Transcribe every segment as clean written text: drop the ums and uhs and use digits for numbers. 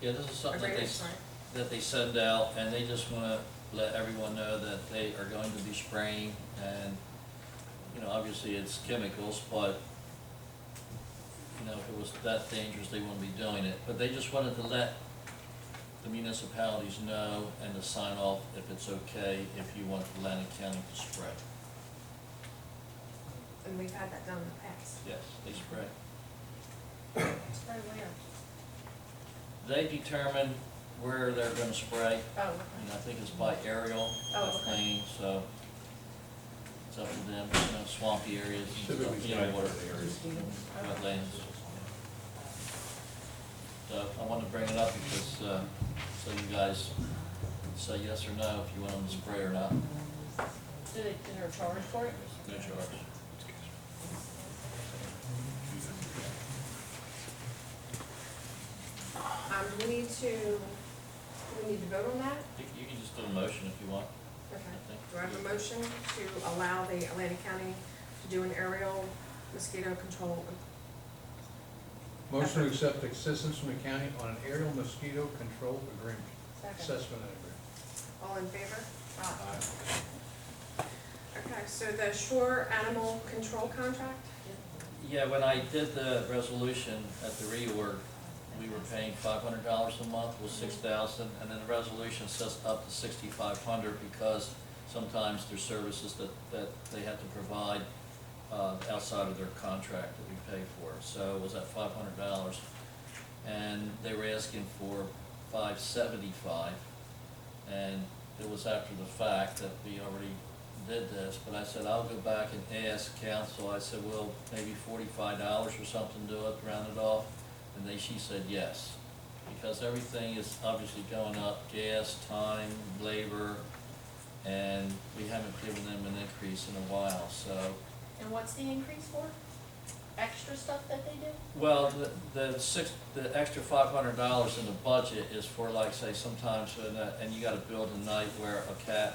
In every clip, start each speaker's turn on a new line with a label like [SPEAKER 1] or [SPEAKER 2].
[SPEAKER 1] Yeah, this is something
[SPEAKER 2] Agreement, sorry.
[SPEAKER 1] that they send out, and they just wanna let everyone know that they are going to be spraying, and, you know, obviously it's chemicals, but, you know, if it was that dangerous, they wouldn't be doing it. But they just wanted to let the municipalities know and to sign off if it's okay if you want Atlantic County to spray.
[SPEAKER 2] And we've had that done in the past.
[SPEAKER 1] Yes, they spray.
[SPEAKER 2] Spray where?
[SPEAKER 1] They determine where they're gonna spray.
[SPEAKER 2] Oh, okay.
[SPEAKER 1] And I think it's by aerial,
[SPEAKER 2] Oh,
[SPEAKER 1] by
[SPEAKER 2] okay.
[SPEAKER 1] plane, so it's up to them, you know, swampy areas,
[SPEAKER 3] Typically
[SPEAKER 1] you know, water,
[SPEAKER 3] areas.
[SPEAKER 1] wetlands. So I wanted to bring it up because, so you guys say yes or no if you want them to spray or not.
[SPEAKER 4] Is there a charge for it?
[SPEAKER 1] No charge.
[SPEAKER 2] Do we need to vote on that?
[SPEAKER 1] You can just do a motion if you want.
[SPEAKER 2] Okay.
[SPEAKER 1] I think.
[SPEAKER 2] Do I have a motion to allow the Atlantic County to do an aerial mosquito control?
[SPEAKER 3] Motion to accept assistance from the county on an aerial mosquito control agreement,
[SPEAKER 4] Second.
[SPEAKER 3] assessment and agreement.
[SPEAKER 2] All in favor? Okay, so the shore animal control contract?
[SPEAKER 1] Yeah, when I did the resolution at the reorg, we were paying $500 a month, was $6,000, and then the resolution says up to $6,500 because sometimes there's services that they have to provide outside of their contract that we pay for. So it was at $500, and they were asking for $575, and it was after the fact that we already did this, but I said, I'll go back and ask council. I said, well, maybe $45 or something, do it, round it off. And she said yes, because everything is obviously going up, gas, time, labor, and we haven't given them an increase in a while, so.
[SPEAKER 4] And what's the increase for? Extra stuff that they do?
[SPEAKER 1] Well, the extra $500 in the budget is for, like, say, sometimes, and you got a build a night where a cat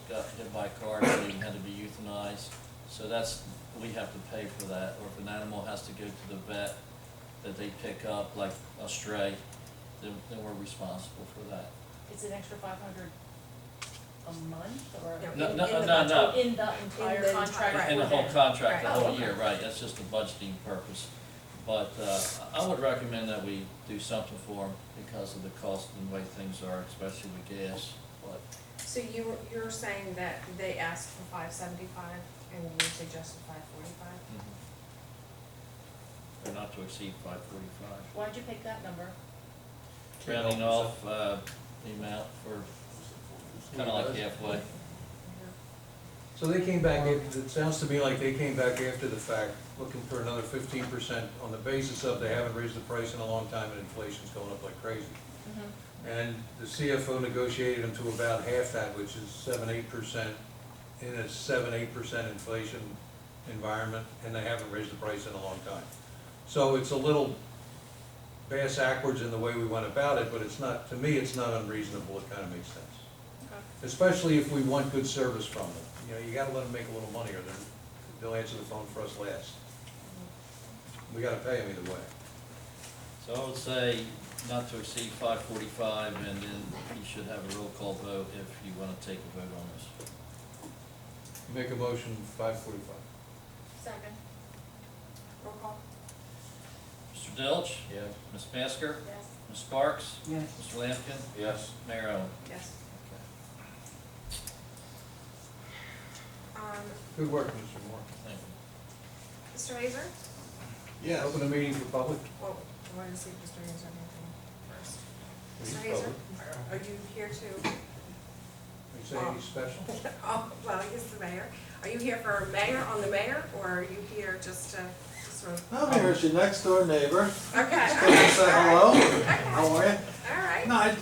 [SPEAKER 1] got hit by a car and he had to be euthanized. So we have to pay for that, or if an animal has to go to the vet that they pick up, like a stray, then we're responsible for that.
[SPEAKER 4] It's an extra 500 a month, or?
[SPEAKER 2] No,
[SPEAKER 1] No,
[SPEAKER 2] in the
[SPEAKER 1] no,
[SPEAKER 2] budget.
[SPEAKER 1] no.
[SPEAKER 4] In the entire
[SPEAKER 2] the
[SPEAKER 4] contract?
[SPEAKER 2] entire-
[SPEAKER 1] In the
[SPEAKER 4] for
[SPEAKER 1] whole
[SPEAKER 4] them?
[SPEAKER 1] contract, the
[SPEAKER 2] Right.
[SPEAKER 1] whole
[SPEAKER 2] Oh,
[SPEAKER 1] year,
[SPEAKER 2] okay.
[SPEAKER 1] right, that's just a budgeting purpose. But I would recommend that we do something for them because of the cost and the way things are, especially with gas, but.
[SPEAKER 2] So you're saying that they asked for $575 and you suggested $545?
[SPEAKER 1] Or not to exceed $545.
[SPEAKER 4] Why'd you pick that number?
[SPEAKER 1] Rounding off the amount for, kinda like halfway.
[SPEAKER 3] So they came back, it sounds to me like they came back after the fact, looking for another 15% on the basis of they haven't raised the price in a long time and inflation's going up like crazy. And the CFO negotiated them to about half that, which is 7-8%, in a 7-8% inflation environment, and they haven't raised the price in a long time. So it's a little bass backwards in the way we went about it, but it's not, to me, it's not unreasonable, it kind of makes sense.
[SPEAKER 4] Okay.
[SPEAKER 3] Especially if we want good service from them. You know, you gotta let them make a little money or they'll answer the phone for us last. We gotta pay them either way.
[SPEAKER 1] So I would say not to exceed $545, and then you should have a roll call vote if you wanna take a vote on this.
[SPEAKER 3] Make a motion, 545.
[SPEAKER 4] Second.
[SPEAKER 2] Roll call?
[SPEAKER 1] Mr. Dilch?
[SPEAKER 3] Yes.
[SPEAKER 1] Ms. Masker?
[SPEAKER 4] Yes.
[SPEAKER 1] Ms. Sparks?
[SPEAKER 5] Yes.
[SPEAKER 1] Mr. Lampkin?
[SPEAKER 3] Yes.
[SPEAKER 1] Mayor Owen?
[SPEAKER 2] Yes.
[SPEAKER 3] Good work, Mr. Moore.
[SPEAKER 1] Thank you.
[SPEAKER 2] Mr. Hazer?
[SPEAKER 3] Yeah. Open the meeting for public.
[SPEAKER 2] Well, I wanted to see if Mr. Hazer had anything first.
[SPEAKER 3] Meeting
[SPEAKER 2] Mr. Hazer,
[SPEAKER 3] public.
[SPEAKER 2] are you here to,
[SPEAKER 3] You say any special?
[SPEAKER 2] oh, well, I guess the mayor. Are you here for mayor on the mayor, or are you here just to sort of?
[SPEAKER 5] I'm here as your next door neighbor.
[SPEAKER 2] Okay.
[SPEAKER 5] Just came to say hello.
[SPEAKER 2] Okay.
[SPEAKER 5] How are you?
[SPEAKER 2] All right.
[SPEAKER 5] No,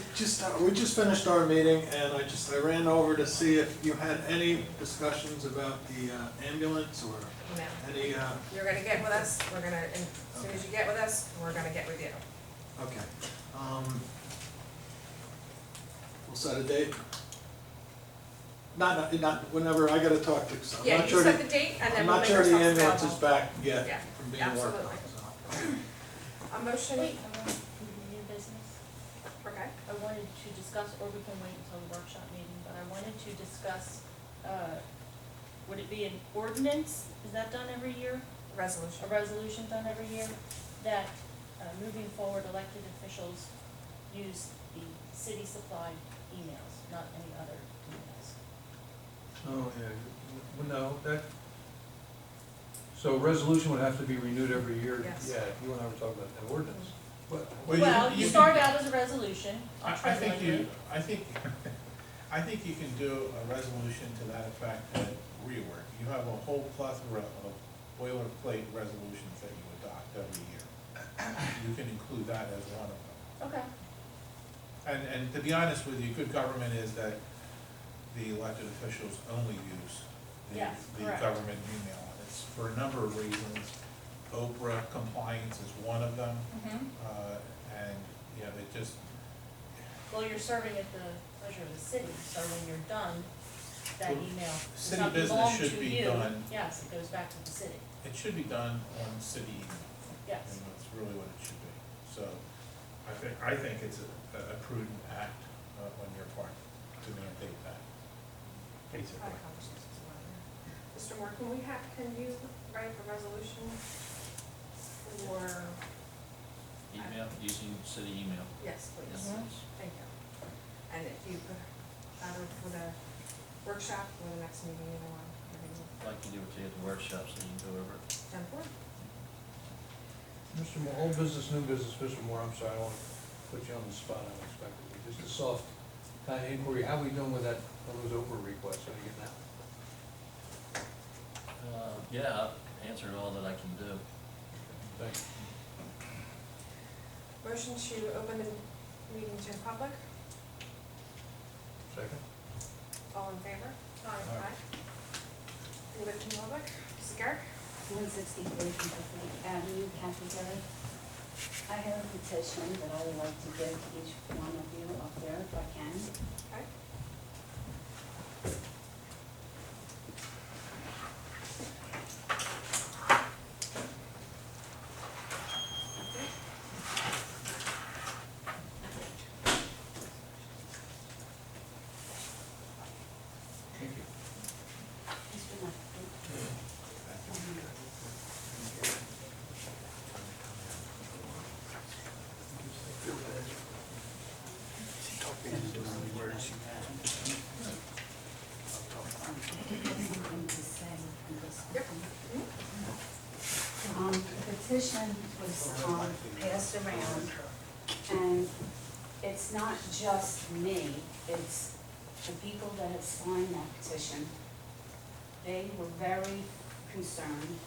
[SPEAKER 5] we just finished our meeting and I ran over to see if you had any discussions about the ambulance or
[SPEAKER 2] No.
[SPEAKER 5] any,
[SPEAKER 2] You're gonna get with us, we're gonna, and as soon as you get with us, we're gonna get with you.
[SPEAKER 5] okay. We'll set a date. Not whenever, I gotta talk to, so I'm
[SPEAKER 2] Yeah,
[SPEAKER 5] not
[SPEAKER 2] you
[SPEAKER 5] sure
[SPEAKER 2] set
[SPEAKER 5] the-
[SPEAKER 2] the date, and then
[SPEAKER 5] I'm
[SPEAKER 2] we'll
[SPEAKER 5] not
[SPEAKER 2] make
[SPEAKER 5] sure the
[SPEAKER 2] ourselves
[SPEAKER 5] ambulance is
[SPEAKER 2] available.
[SPEAKER 5] back yet
[SPEAKER 2] Yeah,
[SPEAKER 5] from being worked on,
[SPEAKER 2] absolutely.
[SPEAKER 5] so.
[SPEAKER 2] A motion,
[SPEAKER 4] Wait, new business? wanted to discuss, or we can wait until the workshop meeting, but I wanted to discuss, would it be an ordinance, is that done every year?
[SPEAKER 2] Resolution.
[SPEAKER 4] A resolution done every year, that, moving forward, elected officials use the city supplied emails, not any other emails.
[SPEAKER 3] Oh, yeah, well, no, that, so resolution would have to be renewed every year?
[SPEAKER 2] Yes.
[SPEAKER 3] Yeah, you and I were talking about an ordinance. But,
[SPEAKER 4] Well, you start out as a resolution, I'll try
[SPEAKER 6] I think
[SPEAKER 4] to
[SPEAKER 6] you, I think you can do a resolution to that effect at rework. You have a whole plethora of boilerplate resolutions that you adopt every year. You can include that as one of them.
[SPEAKER 4] Okay.
[SPEAKER 6] And to be honest with you, good government is that the elected officials only use
[SPEAKER 4] Yes,
[SPEAKER 6] the
[SPEAKER 4] correct.
[SPEAKER 6] government email. It's for a number of reasons. Oprah compliance is one of them, and, you know, it just,
[SPEAKER 4] Well, you're serving at the pleasure of the city, so when you're done, that
[SPEAKER 6] Well,
[SPEAKER 4] email does
[SPEAKER 6] city
[SPEAKER 4] not
[SPEAKER 6] business
[SPEAKER 4] belong
[SPEAKER 6] should
[SPEAKER 4] to
[SPEAKER 6] be
[SPEAKER 4] you.
[SPEAKER 6] done.
[SPEAKER 4] Yes, it goes back to the city,
[SPEAKER 6] it should be done on city email.
[SPEAKER 4] yes.
[SPEAKER 6] And that's really what it should be. So I think it's a prudent act on your part to mandate that. Basically.
[SPEAKER 2] Mr. Moore, can you write a resolution for,
[SPEAKER 1] Email, using city email.
[SPEAKER 2] yes, please,
[SPEAKER 1] Yes,
[SPEAKER 4] Mhm.
[SPEAKER 1] please.
[SPEAKER 2] thank you. And if you could, either for the workshop or the next meeting, either one,
[SPEAKER 1] I'd like to do it to you at the workshop so you can go over it.
[SPEAKER 2] 10-4.
[SPEAKER 3] Mr. Moore, old business, new business, Mr. Moore, I'm sorry, I don't want to put you on the spot unexpectedly. Just a soft kind of inquiry, how are we doing with that, on those Oprah requests, how are you getting that?
[SPEAKER 1] Yeah, I've answered all that I can do.
[SPEAKER 3] Thanks.
[SPEAKER 2] Motion to open the meeting to the public,
[SPEAKER 3] Second?
[SPEAKER 2] all in favor?
[SPEAKER 3] Aye.
[SPEAKER 2] Anybody from the public? Mrs. Garrett?
[SPEAKER 7] 163 Kentucky Avenue, Canterbury. I have a petition that I would like to give to each one of you up there if I can.
[SPEAKER 2] Okay.
[SPEAKER 3] Thank you.
[SPEAKER 7] Mr. Knight, something to say on this.
[SPEAKER 2] Yep.
[SPEAKER 7] The petition was passed around, and it's not just me, it's the people that have signed that petition. They were very concerned.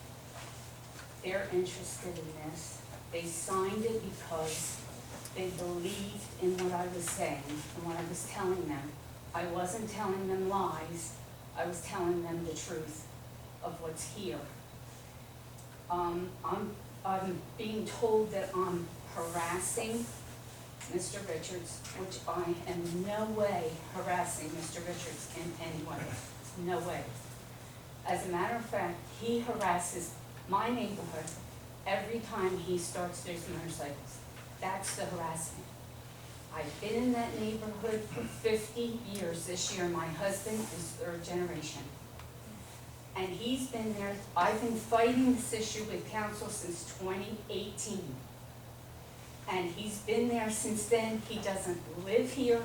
[SPEAKER 7] They're interested in this. They signed it because they believed in what I was saying and what I was telling them. I wasn't telling them lies, I was telling them the truth of what's here. I'm being told that I'm harassing Mr. Richards, which I am in no way harassing Mr. Richards in any way, no way. As a matter of fact, he harasses my neighborhood every time he starts those motorcycles. That's the harassment. I've been in that neighborhood for 50 years. This year, my husband is third generation. And he's been there, I've been fighting this issue with council since 2018. And he's been there since then. He doesn't live here.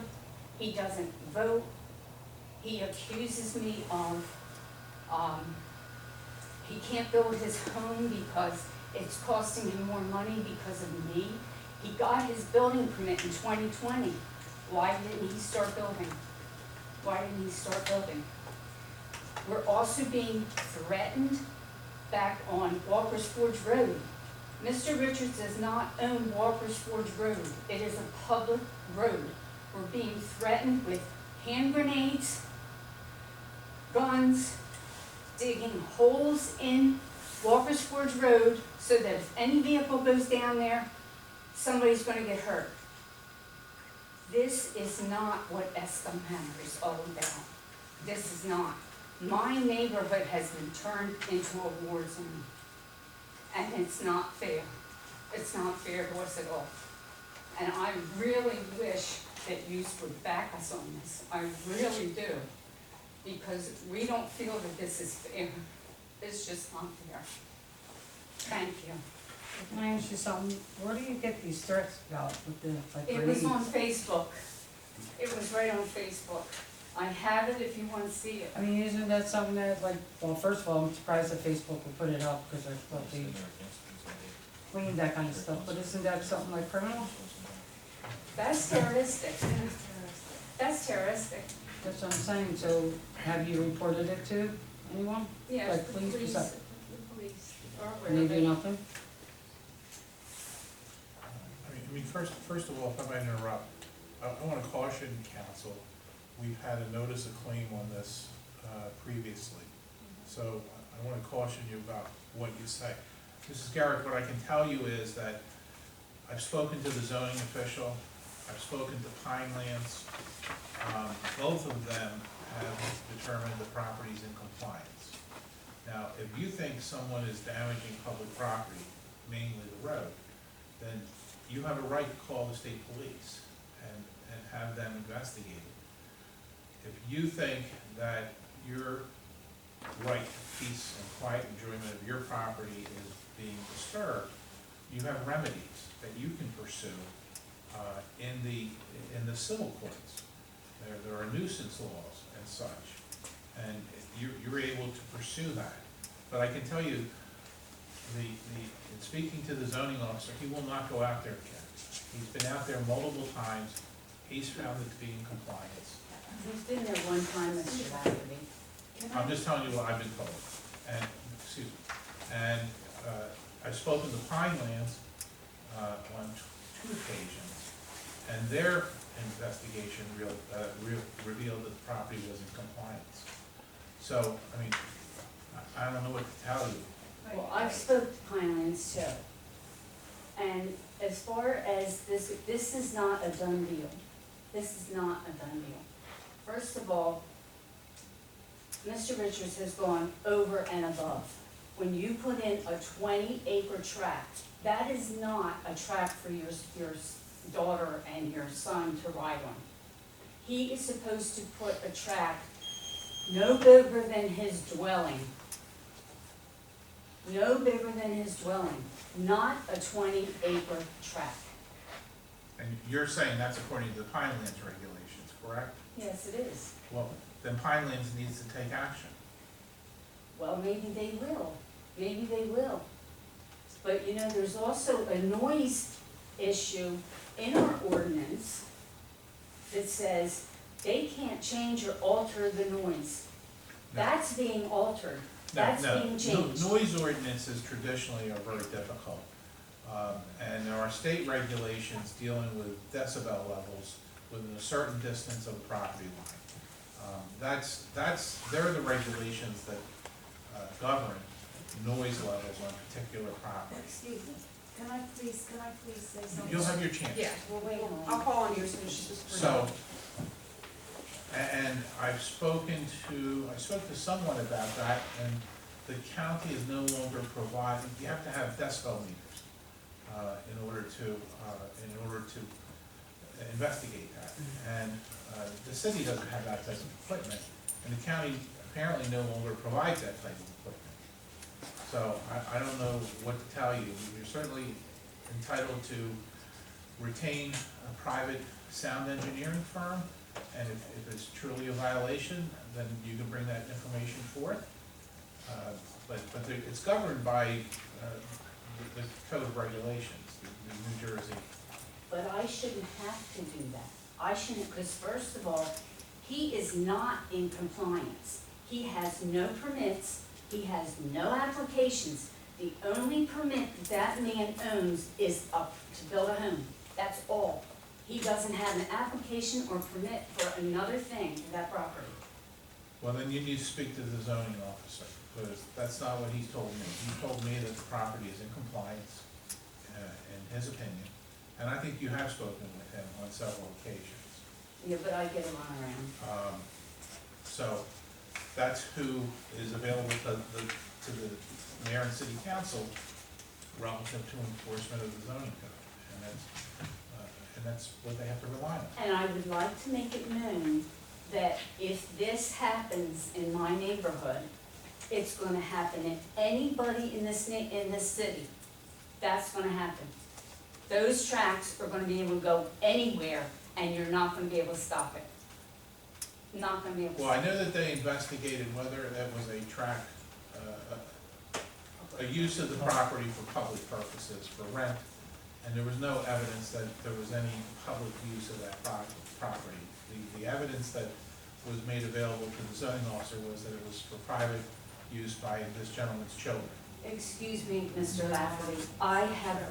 [SPEAKER 7] He doesn't vote. He accuses me of, he can't build his home because it's costing him more money because of me. He got his building permit in 2020. Why didn't he start building? Why didn't he start building? We're also being threatened back on Walker's Forge Road. Mr. Richards does not own Walker's Forge Road. It is a public road. We're being threatened with hand grenades, guns, digging holes in Walker's Forge Road so that if any vehicle goes down there, somebody's gonna get hurt. This is not what Estell Manor is all about. This is not. My neighborhood has been turned into a war zone. And it's not fair. It's not fair to us at all. And I really wish that you would back us on this. I really do. Because we don't feel that this is fair. It's just not fair. Thank you.
[SPEAKER 8] Can I ask you something? Where do you get these threats about with the, like,
[SPEAKER 7] It was
[SPEAKER 8] grenades?
[SPEAKER 7] on Facebook. It was right on Facebook. I have it if you want to see it.
[SPEAKER 8] I mean, isn't that something that, like, well, first of all, I'm surprised that Facebook would put it up, because they're supposed to clean that kind of stuff, but isn't that something like criminal?
[SPEAKER 7] That's terroristic. That's terroristic.
[SPEAKER 8] That's what I'm saying, so have you reported it to anyone?
[SPEAKER 7] Yes,
[SPEAKER 8] Like
[SPEAKER 7] the
[SPEAKER 8] police,
[SPEAKER 7] police,
[SPEAKER 8] is that-
[SPEAKER 7] the police are aware
[SPEAKER 8] And
[SPEAKER 7] of
[SPEAKER 8] they do
[SPEAKER 7] it.
[SPEAKER 8] nothing?
[SPEAKER 6] I mean, first of all, if I might interrupt, I wanna caution council, we've had a notice of claim on this, previously. So I wanna caution you about what you say. Mrs. Garrett, what I can tell you is that I've spoken to the zoning official, I've spoken to Pinelands. Both of them have determined the property's in compliance. Now, if you think someone is damaging public property, mainly the road, then you have a right to call the state police and have them investigated. If you think that your right to peace and quiet enjoyment of your property is being disturbed, you have remedies that you can pursue in the civil courts. There are nuisance laws and such, and you're able to pursue that. But I can tell you, in speaking to the zoning officer, he will not go out there again. He's been out there multiple times, he's found it to be in compliance.
[SPEAKER 7] He's been there one time, Mr. Rafferty.
[SPEAKER 6] I'm just telling you what I've been told, and, excuse me, and, I've spoken to Pinelands, on two occasions, and their investigation revealed that the property was in compliance. So, I mean, I don't know what to tell you.
[SPEAKER 7] Well, I've spoke to Pinelands too. And as far as this is not a done deal. This is not a done deal. First of all, Mr. Richards has gone over and above. When you put in a 20-acre tract, that is not a tract for your daughter and your son to ride on. He is supposed to put a tract no bigger than his dwelling. No bigger than his dwelling, not a 20-acre tract.
[SPEAKER 6] And you're saying that's according to the Pinelands regulations, correct?
[SPEAKER 7] Yes, it is.
[SPEAKER 6] Well, then Pinelands needs to take action.
[SPEAKER 7] Well, maybe they will. Maybe they will. But you know, there's also a noise issue in our ordinance that says they can't change or alter the noise.
[SPEAKER 6] No.
[SPEAKER 7] That's being altered.
[SPEAKER 6] No,
[SPEAKER 7] That's
[SPEAKER 6] no.
[SPEAKER 7] being changed.
[SPEAKER 6] Noise ordinances traditionally are very difficult. And there are state regulations dealing with decibel levels within a certain distance of the property line. They're the regulations that govern noise levels on particular properties.
[SPEAKER 9] Excuse me, can I please say something?
[SPEAKER 6] You'll have your chance.
[SPEAKER 2] Yeah, I'll call on you as soon as she's.
[SPEAKER 6] So, and I spoke to someone about that, and the county is no longer providing, you have to have decibel meters in order to investigate that. And the city doesn't have that type of equipment, and the county apparently no longer provides that type of equipment. So I don't know what to tell you. You're certainly entitled to retain a private sound engineering firm, and if it's truly a violation, then you can bring that information forth. But it's governed by the code of regulations, the New Jersey.
[SPEAKER 7] But I shouldn't have to do that. I shouldn't, because first of all, he is not in compliance. He has no permits, he has no applications. The only permit that man owns is to build a home. That's all. He doesn't have an application or permit for another thing to that property.
[SPEAKER 6] Well, then you need to speak to the zoning officer, because that's not what he's told me. He told me that the property is in compliance, in his opinion, and I think you have spoken with him on several occasions.
[SPEAKER 7] Yeah, but I get a runaround.
[SPEAKER 6] So that's who is available to the mayor and city council relative to enforcement of the zoning code. And that's, and that's what they have to rely on.
[SPEAKER 7] And I would like to make it known that if this happens in my neighborhood, it's gonna happen in anybody in this in this city. That's gonna happen. Those tracks are gonna be able to go anywhere, and you're not gonna be able to stop it. Not gonna be able to
[SPEAKER 6] Well,
[SPEAKER 7] stop
[SPEAKER 6] I know that they investigated whether that was a track, a use of the property for public purposes, for rent, and there was no evidence that there was any public use of that property. The evidence that was made available to the zoning officer was that it was for private use by this gentleman's children.
[SPEAKER 7] Excuse me, Mr. Lafferty,
[SPEAKER 9] True.
[SPEAKER 7] I have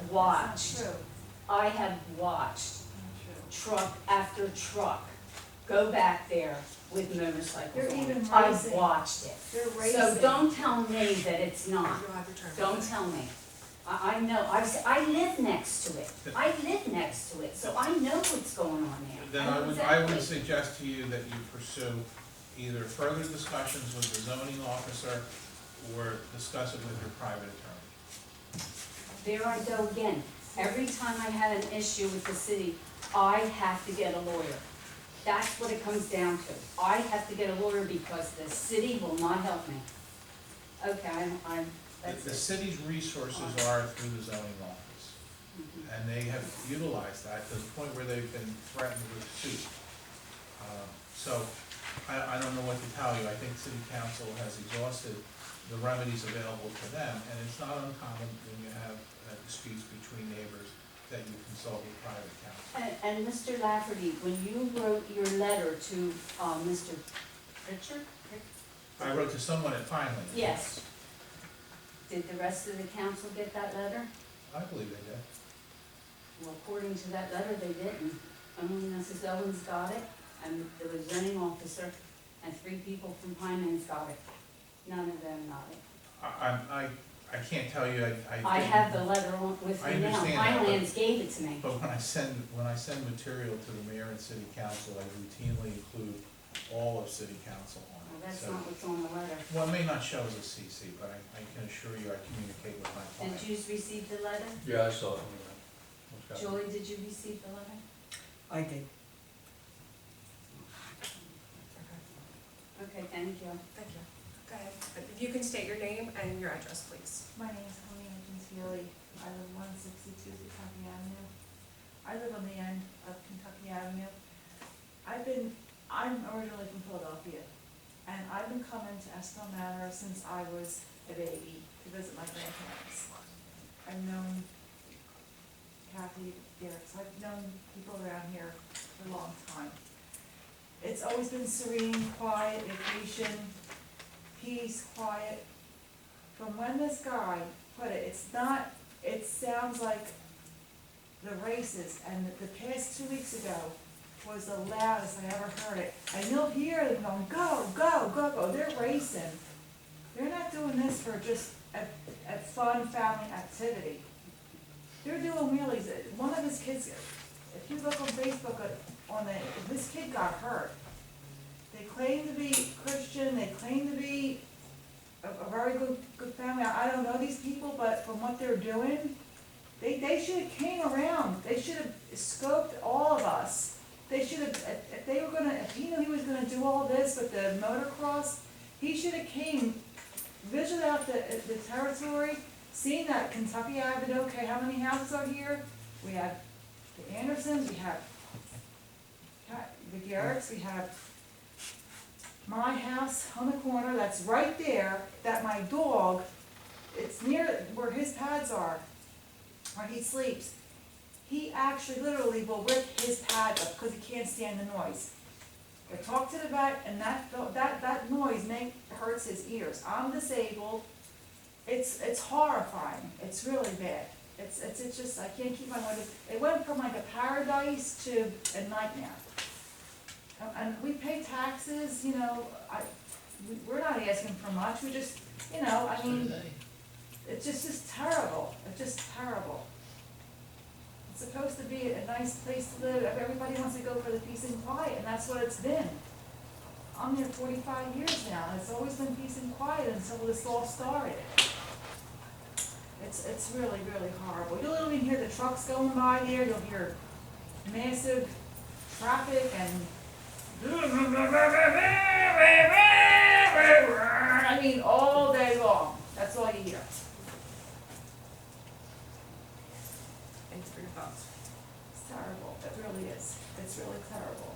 [SPEAKER 7] watched
[SPEAKER 9] Not
[SPEAKER 7] truck after truck go back there with motorcycles
[SPEAKER 9] They're
[SPEAKER 7] on
[SPEAKER 9] even
[SPEAKER 7] it. I've
[SPEAKER 9] racing.
[SPEAKER 7] watched it.
[SPEAKER 9] They're
[SPEAKER 7] So
[SPEAKER 9] racing.
[SPEAKER 7] don't tell me that it's not.
[SPEAKER 2] You'll have your turn.
[SPEAKER 7] Don't tell me. I know, I live next to it. I live next to it, so I know what's going on there.
[SPEAKER 6] Then
[SPEAKER 7] know
[SPEAKER 6] I would
[SPEAKER 7] exactly.
[SPEAKER 6] suggest to you that you pursue either further discussions with the zoning officer or discuss it with your private attorney.
[SPEAKER 7] There I go again. Every time I had an issue with the city, I have to get a lawyer. That's what it comes down to. I have to get a lawyer because the city will not help me. Okay, that's
[SPEAKER 6] The
[SPEAKER 7] it.
[SPEAKER 6] city's resources are through the zoning office,
[SPEAKER 7] Mhm.
[SPEAKER 6] and they have utilized that to the point where they've been threatened with suit. So, I don't know what to tell you. I think city council has exhausted the remedies available to them, and it's not uncommon when you have disputes between neighbors that you consult with private counsel.
[SPEAKER 7] And Mr. Lafferty, when you wrote your letter to, Mr. Richard?
[SPEAKER 6] I wrote to someone at Finally.
[SPEAKER 7] Yes. Did the rest of the council get that letter?
[SPEAKER 6] I believe they did.
[SPEAKER 7] Well, according to that letter, they didn't. Only Mrs. Owens got it, and the zoning officer, and 3 people from Pinelands got it. None of them got it.
[SPEAKER 6] I can't tell you,
[SPEAKER 7] I have the letter with
[SPEAKER 6] I
[SPEAKER 7] me now.
[SPEAKER 6] understand that, but-
[SPEAKER 7] Pinelands gave it to me.
[SPEAKER 6] But when I send material to the mayor and city council, I routinely include all of city council on
[SPEAKER 7] Well,
[SPEAKER 6] it.
[SPEAKER 7] that's
[SPEAKER 6] So-
[SPEAKER 7] not what's on the letter.
[SPEAKER 6] Well, it may not show as a CC, but I can assure you I communicate with my
[SPEAKER 7] Did
[SPEAKER 6] client.
[SPEAKER 7] you receive the letter?
[SPEAKER 3] Yeah, I saw it. What's got it?
[SPEAKER 7] Julie, did you receive the letter?
[SPEAKER 8] I did.
[SPEAKER 7] Okay, thank you.
[SPEAKER 2] Thank you. Go ahead. If you can state your name and your address, please.
[SPEAKER 9] My name is Helena Gentili. I live 162 Kentucky Avenue. I live on the end of Kentucky Avenue. I'm originally from Philadelphia, and I've been coming to Estell Manor since I was a baby to visit my grandparents. I've known Kathy, Derek, I've known people around here for a long time. It's always been serene, quiet, vacation, peace, quiet. From when this guy put it, it sounds like the races, and the past 2 weeks ago was the loudest I ever heard it. And you'll hear them going, go, go, go, go, they're racing. They're not doing this for just a fun family activity. They're doing wheelies. One of his kids, if you look on Facebook, this kid got hurt. They claim to be Christian, they claim to be a very good family. I don't know these people, but from what they're doing, they should have came around. They should have scoped all of us. They should have, if he knew he was gonna do all this with the motocross, he should have came, visualized out the territory, seen that Kentucky Avenue, okay, how many houses are here? We have the Andersons, we have the Garretts, we have my house on the corner, that's right there, that my dog, it's near where his pads are, where he sleeps. He actually literally will rip his pad up because he can't stand the noise. I talked to the vet, and that noise hurts his ears. I'm disabled. It's horrifying. It's really bad. It's just, I can't keep my words. It went from like a paradise to a nightmare. And we pay taxes, you know, we're not asking for much, we just, you know, I mean, it's just terrible. It's just terrible. It's supposed to be a nice place to live. Everybody wants to go for the peace and quiet, and that's what it's been. I'm here 45 years now, and it's always been peace and quiet until this all started. It's really, really horrible. You'll even hear the trucks going by there, you'll hear massive traffic and I mean, all day long, that's all you hear.
[SPEAKER 2] Thanks for your thoughts.
[SPEAKER 9] It's terrible, it really is, it's really terrible.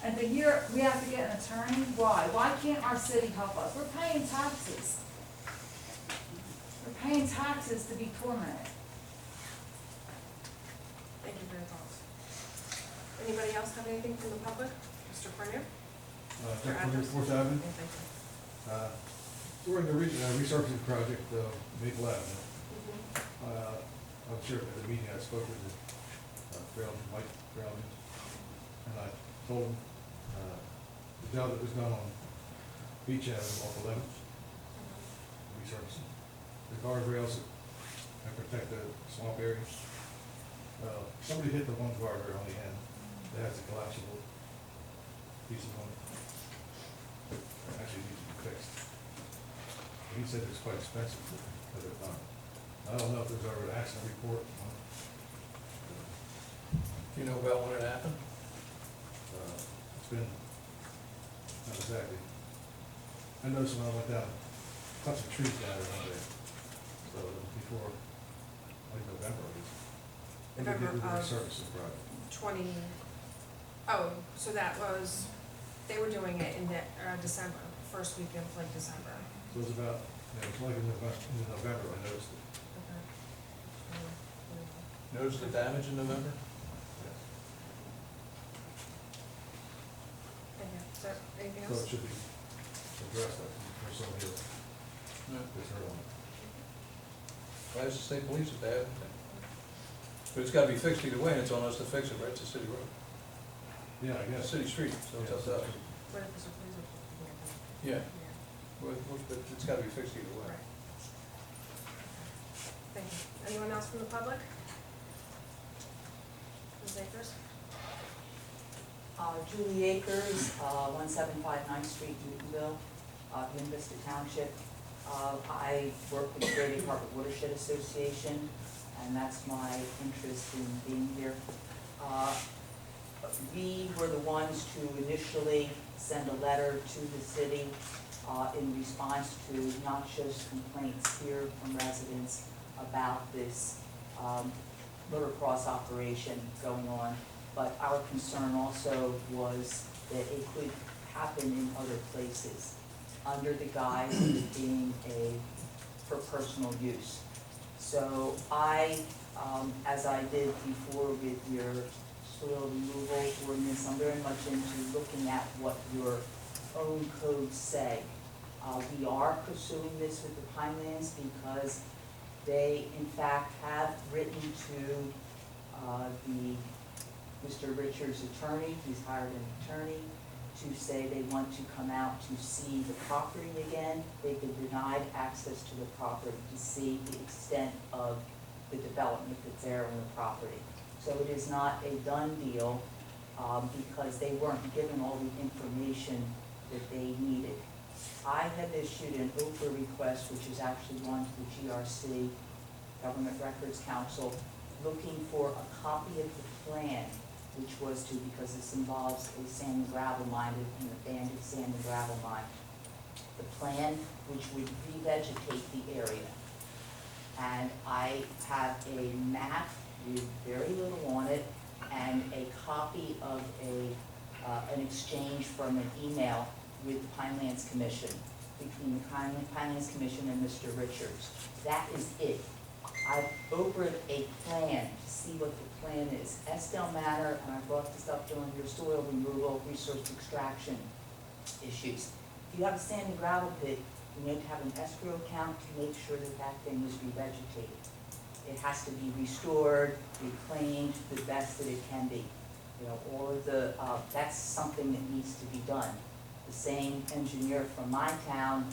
[SPEAKER 9] And to hear, we have to get an attorney, why? Why can't our city help us? We're paying taxes. We're paying taxes to be tormented.
[SPEAKER 2] Thank you for your thoughts. Anybody else have anything from the public? Mr. Cornier?
[SPEAKER 10] Jeff Cornier, Fourth Avenue.
[SPEAKER 2] Yeah, thank you.
[SPEAKER 10] We're in the resurfacing project, Maple Avenue. I'm sure at the meeting I spoke with Mike Brown, and I told him, the job that was done on Beach Avenue off 11th, resurfacing. The guardrails that protect the swamp areas. Somebody hit the one guardrail on the end that has a collapsible piece on it. It actually needs to be fixed. He said it's quite expensive to put it on. I don't know if there's ever an accident report on it.
[SPEAKER 3] Do you know about when it happened?
[SPEAKER 10] It's been, not exactly. I noticed when I went down, cut some trees down there one day. So it was before, like November, at least. When we did the
[SPEAKER 2] November of
[SPEAKER 10] resurfacing project.
[SPEAKER 2] 20, oh, so that was, they were doing it in December, first week of like December.
[SPEAKER 10] So it was about, it's like in November, I noticed it.
[SPEAKER 2] Okay.
[SPEAKER 3] Notice the damage in November?
[SPEAKER 10] Yes.
[SPEAKER 2] Thank you. Is there anything
[SPEAKER 10] So it
[SPEAKER 2] else?
[SPEAKER 10] should be addressed, like, for somebody else that's hurt on it.
[SPEAKER 3] Why does the state police if they haven't? But it's gotta be fixed either way, and it's on us to fix it, right? It's a city road.
[SPEAKER 10] Yeah, I
[SPEAKER 3] It's a
[SPEAKER 10] guess.
[SPEAKER 3] city street, so it's up to us.
[SPEAKER 2] What if it's a police report?
[SPEAKER 3] Yeah,
[SPEAKER 2] Yeah.
[SPEAKER 3] but it's gotta be fixed either way.
[SPEAKER 2] Right. Thank you. Anyone else from the public? Ms. Akers?
[SPEAKER 11] Julie Akers, 175 9th Street, Newtonville, Green Vista Township. I work with the Greater Harbor Watershed Association, and that's my interest in being here. We were the ones to initially send a letter to the city in response to not just complaints here from residents about this motocross operation going on, but our concern also was that it could happen in other places under the guise of it being for personal use. So I, as I did before with your soil removal ordinance, I'm very much into looking at what your own codes say. We are pursuing this with the Pinelands because they, in fact, have written to Mr. Richards' attorney, he's hired an attorney, to say they want to come out to see the property again. They've been denied access to the property to see the extent of the development that's there on the property. So it is not a done deal because they weren't given all the information that they needed. I have issued an OPRA request, which is actually gone to the GRC, Government Records Council, looking for a copy of the plan, which was to, because this involves a sand and gravel mine, an abandoned sand and gravel mine. The plan which would revegetate the area. And I have a map with very little on it and a copy of an exchange from an email with the Pinelands Commission, between the Pinelands Commission and Mr. Richards. That is it. I've opened a plan to see what the plan is. Estell Manor, and I brought this up during your soil removal, resource extraction issues. If you have a sand and gravel pit, you need to have an escrow account to make sure that that thing is revegetated. It has to be restored, reclaimed the best that it can be. You know, all of the, that's something that needs to be done. The same engineer from my town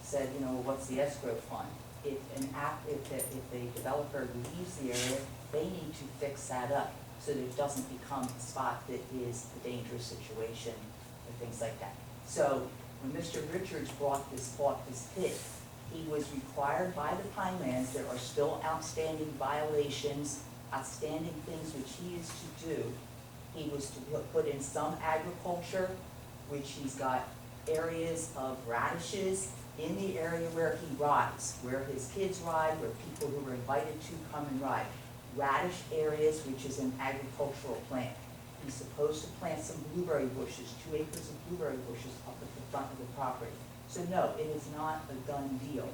[SPEAKER 11] said, you know, what's the escrow fund? If a developer leaves the area, they need to fix that up so that it doesn't become a spot that is a dangerous situation and things like that. So when Mr. Richards bought this pit, he was required by the Pinelands. There are still outstanding violations outstanding things which he is to do. He was to put in some agriculture, which he's got areas of radishes in the area where he rides, where his kids ride, where people who are invited to come and ride. Radish areas, which is an agricultural plant. He's supposed to plant some blueberry bushes, 2 acres of blueberry bushes up at the front of the property. So no, it is not a done deal.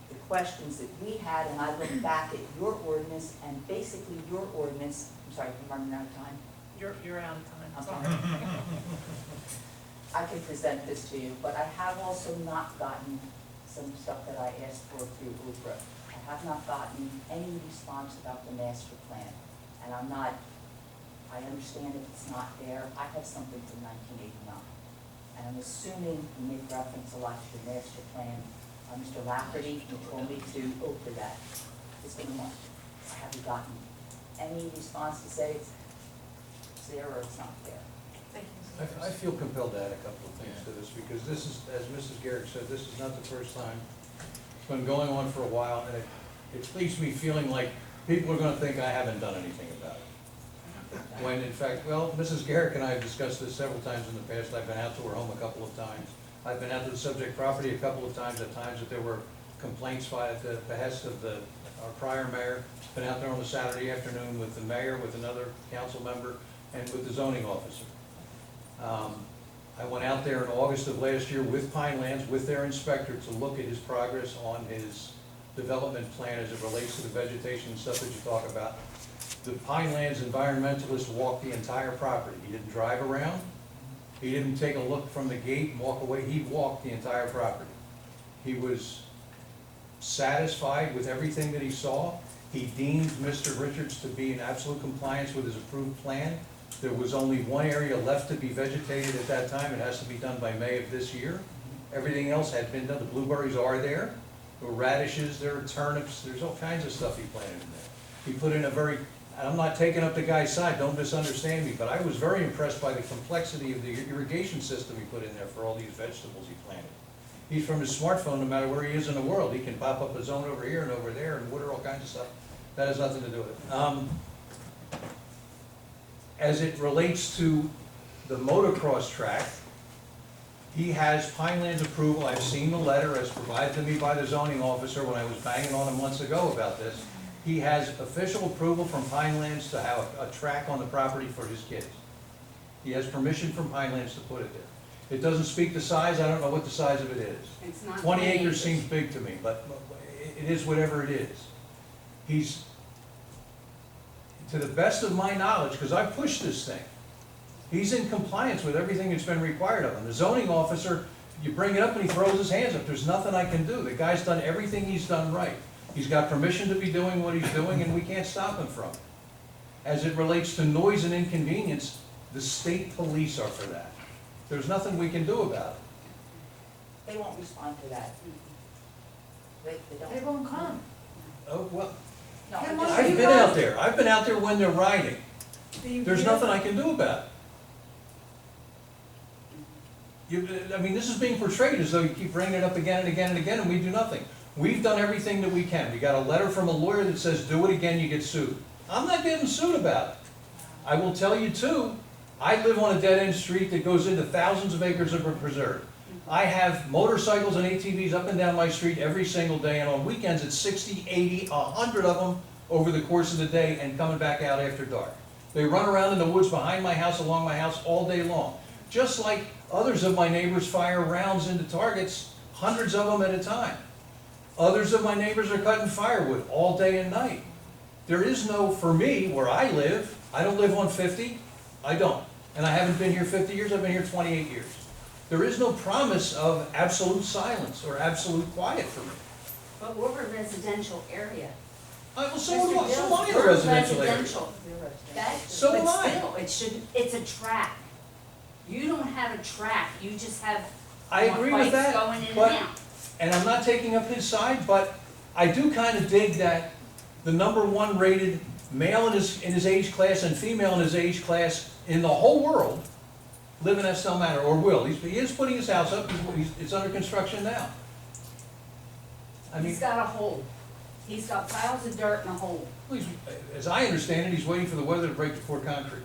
[SPEAKER 11] The questions that we had, and I looked back at your ordinance, and basically your ordinance, I'm sorry, I'm running out of time.
[SPEAKER 4] You're out of time.
[SPEAKER 11] I'm sorry. I can present this to you, but I have also not gotten some stuff that I asked for through Oprah. I have not gotten any response about the master plan, and I understand if it's not there. I have something from 1989, and I'm assuming you make reference a lot to the master plan. Mr. Lafferty, who told me to Oprah that. It's been a month. I haven't gotten any response to say it's there or it's not there.
[SPEAKER 2] Thank you.
[SPEAKER 3] I feel compelled to add a couple of things to this, because this is, as Mrs. Garrett said, this is not the first time. It's been going on for a while, and it leaves me feeling like people are gonna think I haven't done anything about it. When in fact, well, Mrs. Garrett and I have discussed this several times in the past. I've been out to her home a couple of times. I've been out to the subject property a couple of times, at times that there were complaints at the behest of our prior mayor. Been out there on a Saturday afternoon with the mayor, with another council member, and with the zoning officer. I went out there in August of last year with Pinelands, with their inspector, to look at his progress on his development plan as it relates to the vegetation and stuff that you talk about. The Pinelands environmentalist walked the entire property. He didn't drive around. He didn't take a look from the gate and walk away. He walked the entire property. He was satisfied with everything that he saw. He deemed Mr. Richards to be in absolute compliance with his approved plan. There was only one area left to be vegetated at that time. It has to be done by May of this year. Everything else had been done. The blueberries are there. There were radishes, there are turnips, there's all kinds of stuff he planted in there. He put in a very, I'm not taking up the guy's side, don't misunderstand me, but I was very impressed by the complexity of the irrigation system he put in there for all these vegetables he planted. He's from his smartphone, no matter where he is in the world, he can pop up a zone over here and over there and water all kinds of stuff. That has nothing to do with it. As it relates to the motocross track, he has Pinelands approval. I've seen the letter as provided to me by the zoning officer when I was banging on him months ago about this. He has official approval from Pinelands to have a track on the property for his kids. He has permission from Pinelands to put it there. It doesn't speak to size. I don't know what the size of it is.
[SPEAKER 7] It's not
[SPEAKER 3] 20 acres
[SPEAKER 7] acres.
[SPEAKER 3] seems big to me, but it is whatever it is. He's, to the best of my knowledge, because I've pushed this thing, he's in compliance with everything that's been required of him. The zoning officer, you bring it up and he throws his hands up. There's nothing I can do. The guy's done everything he's done right. He's got permission to be doing what he's doing, and we can't stop him from it. As it relates to noise and inconvenience, the state police are for that. There's nothing we can do about it.
[SPEAKER 11] They won't respond to that. They don't.
[SPEAKER 9] They won't come.
[SPEAKER 3] Oh, well,
[SPEAKER 11] No,
[SPEAKER 9] Hey,
[SPEAKER 11] I'm
[SPEAKER 9] Mom,
[SPEAKER 11] just-
[SPEAKER 3] I've been out there. I've been out there when they're riding. There's nothing I can do about it. I mean, this is being portrayed as though you keep bringing it up again and again and again, and we do nothing. We've done everything that we can. We got a letter from a lawyer that says, do it again, you get sued. I'm not getting sued about it. I will tell you too, I live on a dead-end street that goes into thousands of acres of a preserve. I have motorcycles and ATVs up and down my street every single day, and on weekends it's 60, 80, 100 of them over the course of the day and coming back out after dark. They run around in the woods behind my house, along my house, all day long. Just like others of my neighbors fire rounds into targets, hundreds of them at a time. Others of my neighbors are cutting firewood all day and night. There is no, for me, where I live, I don't live on 50, I don't. And I haven't been here 50 years, I've been here 28 years. There is no promise of absolute silence or absolute quiet for me.
[SPEAKER 7] But we're a residential area.
[SPEAKER 3] Well, so am I, so am I in a
[SPEAKER 7] We're
[SPEAKER 3] residential area.
[SPEAKER 7] residential. That,
[SPEAKER 3] So
[SPEAKER 7] but
[SPEAKER 3] am I.
[SPEAKER 7] still, it shouldn't, it's a track. You don't have a track, you just have
[SPEAKER 3] I agree with
[SPEAKER 7] bikes
[SPEAKER 3] that,
[SPEAKER 7] going in and
[SPEAKER 3] but,
[SPEAKER 7] out.
[SPEAKER 3] and I'm not taking up his side, but I do kind of dig that the #1 rated male in his age class and female in his age class in the whole world live in Estell Manor, or will. He is putting his house up, it's under construction now. I mean,
[SPEAKER 7] He's got a hole. He's got piles of dirt and a hole.
[SPEAKER 3] As I understand it, he's waiting for the weather to break before concrete.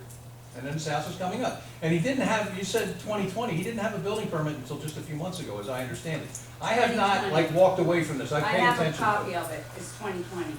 [SPEAKER 3] And then his house is coming up. And he didn't have, you said 2020, he didn't have a building permit until just a few months ago, as I understand it. I have not, like, walked away from this, I've
[SPEAKER 7] I
[SPEAKER 3] paid
[SPEAKER 7] have a
[SPEAKER 3] attention to
[SPEAKER 7] copy
[SPEAKER 3] it.
[SPEAKER 7] of it, it's 2020.